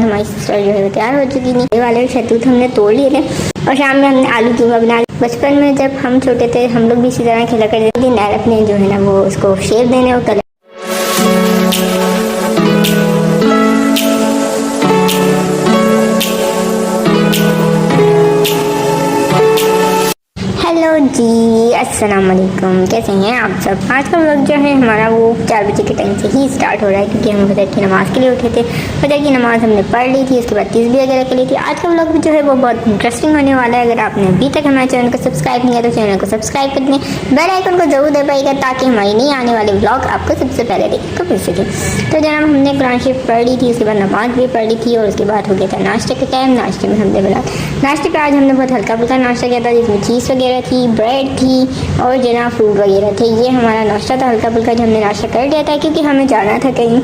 हमारी सिस्टर जो है तैयार हो चुकी थी। ये वाले शहतूत हमने तोड़ लिए थे और शाम में हमने आलू कीमा बना लिया। बचपन में जब हम छोटे थे हम लोग भी इसी तरह खेला करते थे। नैर अपने जो है ना वो उसको शेप देने और कलर। हेलो जी, अस्सलाम वालेकुम। कैसे हैं आप सब? आज का व्लॉग जो है हमारा वो 4 बजे के टाइम से ही स्टार्ट हो रहा है क्योंकि हम फजर की नमाज़ के लिए उठे थे। फजर की नमाज़ हमने पढ़ ली थी, उसके बाद तस्बीह वगैरह कर ली थी। आज का व्लॉग जो है वो बहुत इंटरेस्टिंग होने वाला है। अगर आपने अभी तक हमारे चैनल को सब्सक्राइब नहीं किया तो चैनल को सब्सक्राइब कर दें, बेल आइकन को जरूर दबाइएगा ताकि हमारी नई आने वाले व्लॉग आपको सबसे पहले देखने को मिल सके। तो जनाब हमने कुरान शरीफ पढ़ ली थी, उसके बाद नमाज़ भी पढ़ ली थी और उसके बाद हो गया था नाश्ते का टाइम। नाश्ते में हमने बना नाश्ते पर आज हमने बहुत हल्का फुल्का नाश्ता किया था जिसमें चीज़ वगैरह थी, ब्रेड थी और जना फ्रूट वगैरह थे। ये हमारा नाश्ता था हल्का फुल्का जो हमने नाश्ता कर लिया था क्योंकि हमें जाना था कहीं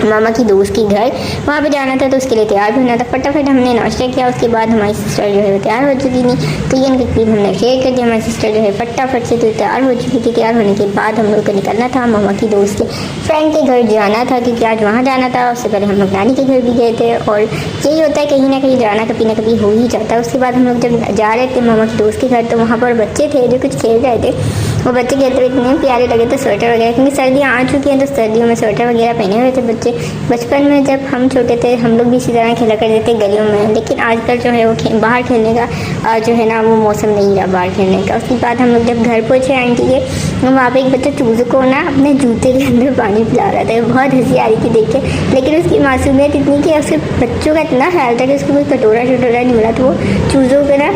मामा की दोस्त की घर, वहाँ पे जाना था तो उसके लिए तैयार भी होना था। फटाफट हमने नाश्ता किया। उसके बाद हमारी सिस्टर जो है तैयार हो चुकी थी तो ये उनके क्लिप हमने शेयर कर दिया। हमारी सिस्टर जो है फटाफट से तो तैयार हो चुकी थी। तैयार होने के बाद हम लोग को निकलना था, मामा की दोस्त के फ्रेंड के घर जाना था क्योंकि आज वहाँ जाना था। उससे पहले हम लोग नानी के घर भी गए थे और यही होता है कहीं ना कहीं जाना कभी ना कभी हो ही जाता है। उसके बाद हम लोग जब जा रहे थे मामा की दोस्त के घर तो वहाँ पर बच्चे थे जो कुछ खेल रहे थे। वो बच्चे खेलते हुए इतने प्यारे लगे थे, स्वेटर वगैरह, क्योंकि सर्दियाँ आ चुकी हैं तो सर्दियों में स्वेटर वगैरह पहने हुए थे बच्चे। बचपन में जब हम छोटे थे हम लोग भी इसी तरह खेला करते थे गलियों में, लेकिन आजकल जो है वो बाहर खेलने का जो है ना वो मौसम नहीं रहा बाहर खेलने का। उसके बाद हम लोग जब घर पहुँचे आंटी के, वहाँ पे एक बच्चा चूज़ों को ना अपने जूते के अंदर पानी पिला रहा था। बहुत हंसी आ रही थी देख के, लेकिन उसकी मासूमियत इतनी कि उसके बच्चों का इतना ख्याल था कि उसको कोई कटोरा शटोरा नहीं मिला, तो वो चूज़ों को ना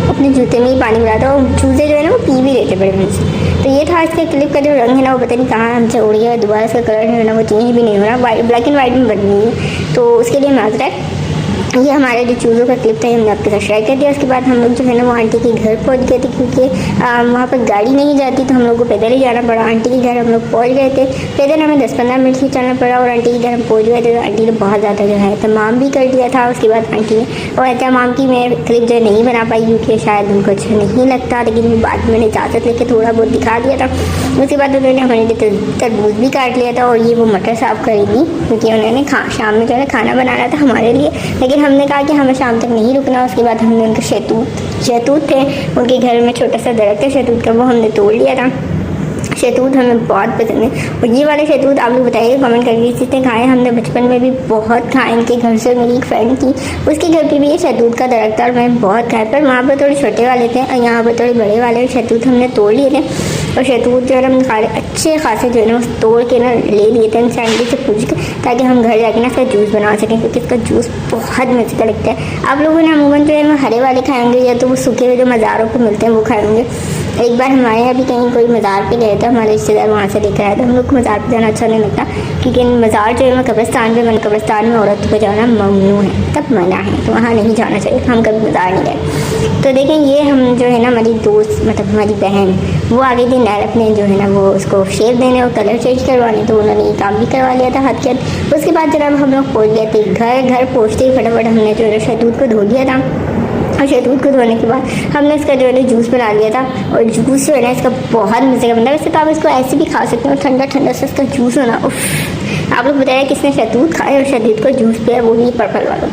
अपने जूते में ही पानी मिला था और चूज़े जो है ना वो पी भी लेते बड़े मन से। तो ये था इसके क्लिप का जो रंग है ना वो पता नहीं कहाँ हमसे उड़ गया, दोबारा इसका कलर है ना वो चेंज भी नहीं हो रहा, वाइट ब्लैक एंड वाइट में बन गई है। तो उसके लिए माजरत। ये हमारे जो चूज़ों का क्लिप था ये हमने आपके साथ शेयर कर दिया। उसके बाद हम लोग जो है ना वो आंटी के घर पहुंच गए थे क्योंकि वहाँ पर गाड़ी नहीं जाती तो हम लोग को पैदल ही जाना पड़ा। आंटी के घर हम लोग पहुंच गए थे, पैदल हमें 10-15 मिनट ही चलना पड़ा और आंटी के घर हम पहुंच गए थे। तो आंटी ने बहुत ज़्यादा जो है तमाम भी कर दिया था। उसके बाद आंटी ने और एहतमाम की मैं क्लिप जो नहीं बना पाई क्योंकि शायद उनको अच्छा नहीं लगता, लेकिन बाद में मैंने इजाज़त लेके थोड़ा बहुत दिखा दिया था। उसके बाद उन्होंने हमारे लिए तरबूज भी काट लिया था और ये वो मटर साफ़ करेंगी क्योंकि उन्होंने शाम में जो है खाना बनाना था हमारे लिए, लेकिन हमने कहा कि हमें शाम तक नहीं रुकना। उसके बाद हमने उनके शहतूत थे, उनके घर में छोटा सा दरख्त है शहतूत का, वो हमने तोड़ लिया था। शहतूत हमें बहुत पसंद है और ये वाले शहतूत आप लोग बताइए कमेंट करके जिसने खाए। हमने बचपन में भी बहुत खाए इनके घर से। मेरी एक फ्रेंड थी उसके घर पे भी ये शहतूत का दरख्त था और मैं बहुत खाए, पर वहाँ पर थोड़े छोटे वाले थे और यहाँ पर थोड़े बड़े वाले शहतूत हमने तोड़ लिए थे। और शहतूत जो है हम अच्छे खासे जो है ना तोड़ के ना ले लिए थे इनसे आंटी से पूछ के, ताकि हम घर जाके ना इसका जूस बना सकें क्योंकि इसका जूस बहुत मज़े का लगता है। आप लोगों ने अमूमन जो है हरे वाले खाएंगे या तो वो सूखे हुए जो मज़ारों पर मिलते हैं वो खाएंगे। एक बार हमारे यहाँ भी कहीं कोई मज़ार पे गए थे, हमारे रिश्तेदार वहाँ से लेकर आए थे। हम लोग को मज़ार पे जाना अच्छा नहीं लगता क्योंकि मज़ार जो है कब्रिस्तान पे कब्रिस्तान में औरत को जाना ममनू है, तब मना है, तो वहाँ नहीं जाना चाहिए। हम कभी मज़ार नहीं गए। तो देखें ये हम जो है ना हमारी दोस्त मतलब हमारी बहन वो आ गई थी नैर अपने जो है ना वो उसको शेप देने और कलर चेंज करवाने, तो उन्होंने ये काम भी करवा लिया था हाथ के हाथ। उसके बाद जनाब हम लोग पहुँच गए थे घर पहुँचते ही फटाफट हमने जो है शहतूत को धो लिया था और शहतूत को धोने के बाद हमने इसका जो है जूस बना लिया था और जूस जो है ना इसका बहुत मज़े का बनता है। वैसे तो आप इसको ऐसे भी खा सकते हो, ठंडा ठंडा से इसका जूस होना उफ। आप लोग बताया किसने शहतूत खाए और शहतूत को जूस पिया, वो भी पर्पल वालों।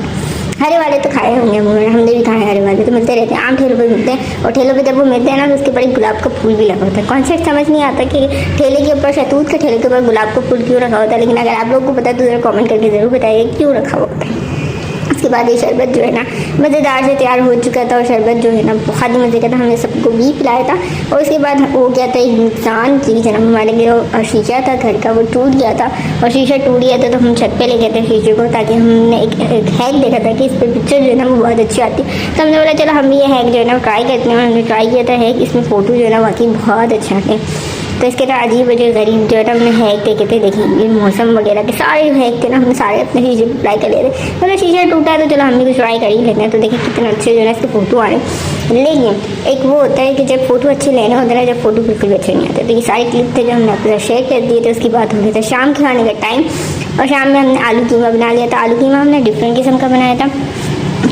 हरे वाले तो खाए होंगे हमने भी खाए, हरे वाले तो मिलते रहते हैं, आम ठेलों पे मिलते हैं और ठेलों पे जब वो मिलते हैं ना तो उसके ऊपर एक गुलाब का फूल भी लगा होता है। कॉन्सेप्ट समझ नहीं आता कि ठेले के ऊपर शहतूत के ठेले के ऊपर गुलाब का फूल क्यों रखा होता है, लेकिन अगर आप लोगों को पता है तो ज़रा कमेंट करके ज़रूर बताइए क्यों रखा होता है। उसके बाद ये शरबत जो है ना मज़ेदार से तैयार हो चुका था और शरबत जो है ना बहुत ही मज़े का था, हमने सबको भी पिलाया था। और उसके बाद हो गया था एक नुकसान की जनाब हमारे लिए, शीशा था घर का वो टूट गया था और शीशा टूट गया था तो हम छत पे ले गए थे शीशे को, ताकि हमने एक हैक देखा था कि इस पर पिक्चर जो है ना वो बहुत अच्छी आती है। तो हमने बोला चलो हम भी ये हैक जो है ना ट्राई करते हैं। हमने ट्राई किया था हैक, इसमें फ़ोटो जो है ना वाकई बहुत अच्छे आते हैं। तो इसके तो अजीब जो गरीब जो है ना हमने हैक देखे थे, देखिए ये मौसम वगैरह के सारे हैक थे ना हमने सारे अपने शीशे पर अप्लाई कर लिए थे। मतलब शीशा टूटा है तो चलो हम भी कुछ ट्राई कर ही लेते हैं। तो देखिए कितने अच्छे जो है ना इसके फ़ोटो आ रहे हैं, लेकिन एक वो होता है कि जब फ़ोटो अच्छे लेने होते हैं जब फ़ोटो बिल्कुल अच्छे नहीं आते। तो ये सारे क्लिप थे जो हमने अपने शेयर कर दिए थे। उसके बाद हो गया था शाम के खाने का टाइम और शाम में हमने आलू कीमा बना लिया था। आलू कीमा हमने डिफरेंट किस्म का बनाया था,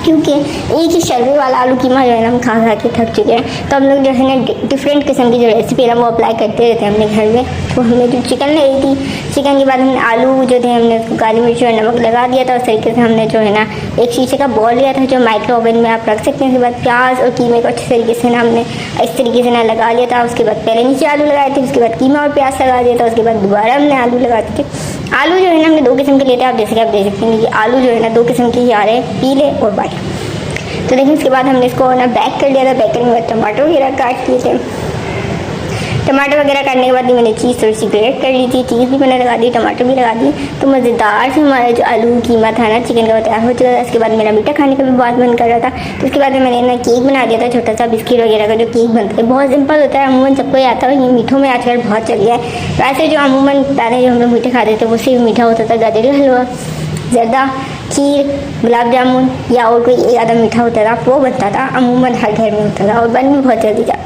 क्योंकि एक ही शलवे वाला आलू कीमा जो है ना हम खा खा के थक चुके हैं। तो हम लोग जो है ना डिफरेंट किस्म की जो रेसिपी है ना वो अप्लाई करते रहते हैं अपने घर में। तो हमने जो चिकन ली थी, चिकन के बाद हमने आलू जो थे हमने काली मिर्च और नमक लगा दिया था। उस तरीके से हमने जो है ना एक शीशे का बॉल लिया था जो माइक्रो ओवन में आप रख सकते हैं। उसके बाद प्याज और कीमे को अच्छे तरीके से ना हमने इस तरीके से ना लगा लिया था। उसके बाद पहले नीचे आलू लगाए थे, उसके बाद कीमा और प्याज लगा दिया था, उसके बाद दोबारा हमने आलू लगा दिए थे। आलू जो है ना हमने दो किस्म के लिए थे, आप जैसे कि आप देख सकते हैं कि आलू जो है ना दो किस्म के ही आ रहे हैं, पीले और वाइट। तो देखिए उसके बाद हमने इसको ना बैक कर लिया था। बैक करने के बाद टमाटर वगैरह काट लिए थे। टमाटर वगैरह काटने के बाद मैंने चीज़ थोड़ी सी ग्रेट कर ली थी, चीज़ भी मैंने लगा दी, टमाटर भी लगा दी। तो मज़ेदार से हमारा जो आलू कीमा था ना चिकन का तैयार हो चुका था। उसके बाद मेरा मीठा खाने का भी बहुत मन कर रहा था। तो उसके बाद मैंने ना केक बना दिया था, छोटा सा बिस्किट वगैरह का जो केक बनता है, बहुत सिंपल होता है, अमूमन सबको ही आता है। ये मीठों में आजकल बहुत चल गया है। वैसे जो अमूमन पहले जो हम लोग मीठे खाते थे वो सिर्फ मीठा होता था, गाजर का हलवा, ज़र्दा, खीर, गुलाब जामुन या और कोई एक आधा मीठा होता था वो बनता था, अमूमन हर घर में होता था और बन भी बहुत जल्दी जाता।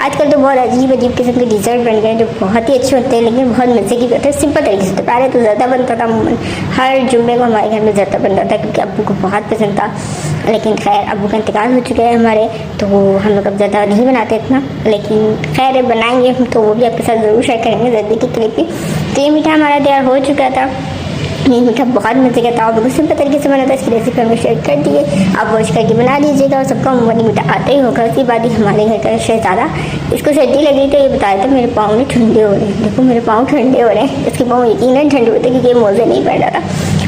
आजकल तो बहुत अजीब अजीब किस्म के डिज़र्ट बन गए हैं जो बहुत ही अच्छे होते हैं लेकिन बहुत मज़े की होते हैं, सिंपल तरीके से। तो पहले तो ज़्यादा बनता था, अमूमन हर जुम्मे को हमारे घर में ज़्यादा बनता था क्योंकि अब्बू को बहुत पसंद था। लेकिन खैर अब्बू का इंतकाल हो चुका है हमारे, तो हम लोग अब ज़्यादा नहीं बनाते इतना, लेकिन खैर बनाएंगे हम तो वो भी आपके साथ ज़रूर शेयर करेंगे जल्दी की क्लिप भी। तो ये मीठा हमारा तैयार हो चुका था। ये मीठा बहुत मज़े का था और बिल्कुल सिंपल तरीके से बना था। इसकी रेसिपी हमें शेयर कर दिए, आप वॉश करके बना लीजिएगा और सबका अमूमन मीठा आता ही होगा। उसके बाद ही हमारे घर का शहज़ादा, इसको सर्दी लग रही थी, ये बताया था मेरे पाँव में ठंडे हो रहे हैं, देखो मेरे पाँव ठंडे हो रहे हैं। इसके पाँव यकीन ठंडे होते क्योंकि ये मोज़े नहीं पड़ रहा था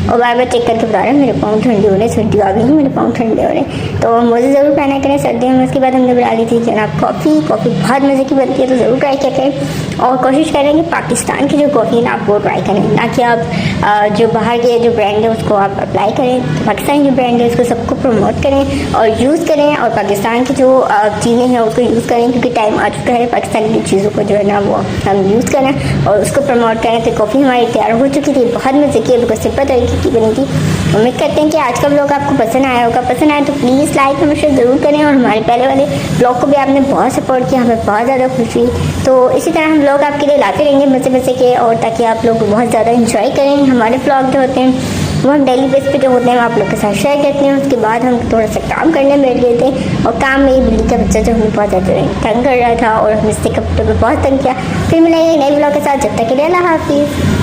और बार बार चेक करके बता रहे हैं मेरे पाँव ठंडे हो रहे हैं, सर्दी आ गई मेरे पाँव ठंडे हो रहे हैं। तो मोज़े ज़रूर पहना करें सर्दियों में। उसके बाद हमने बना ली थी जनाब कॉफ़ी बहुत मज़े की बनती है, तो ज़रूर ट्राई किया करें और कोशिश करें कि पाकिस्तान की जो कॉफ़ी है ना आप वो ट्राई करें, ना कि आप जो बाहर के जो ब्रांड है उसको आप अप्लाई करें। तो पाकिस्तानी जो ब्रांड है उसको सबको प्रमोट करें और यूज़ करें और पाकिस्तान की जो चीज़ें हैं उसको यूज़ करें क्योंकि टाइम आ चुका है पाकिस्तान की चीज़ों को जो है ना वो हम यूज़ करें और उसको प्रमोट करें। तो कॉफ़ी हमारी तैयार हो चुकी थी, बहुत मज़े की, बिल्कुल सिंपल तरीके की बनी थी। उम्मीद करते हैं कि आज का ब्लॉग आपको पसंद आया होगा। पसंद आए तो प्लीज़ लाइक हमेशा ज़रूर करें और हमारे पहले वाले ब्लॉग को भी आपने बहुत सपोर्ट किया, हमें बहुत ज़्यादा खुशी हुई। तो इसी तरह हम ब्लॉग आपके लिए लाते रहेंगे मज़े मज़े के, और ताकि आप लोग बहुत ज़्यादा इंजॉय करें। हमारे ब्लॉग जो होते हैं वो हम डेली बेस पे जो होते हैं आप लोग के साथ शेयर करते हैं। उसके बाद हम थोड़ा सा काम करने बैठ गए थे और काम में ये बिल्ली का बच्चा जो हमें बहुत ज़्यादा तंग कर रहा था और हम इससे कपड़ों पर बहुत तंग किया। फिर मिलेंगे नए ब्लॉग के साथ, जब तक के लिए अल्लाह हाफिज़।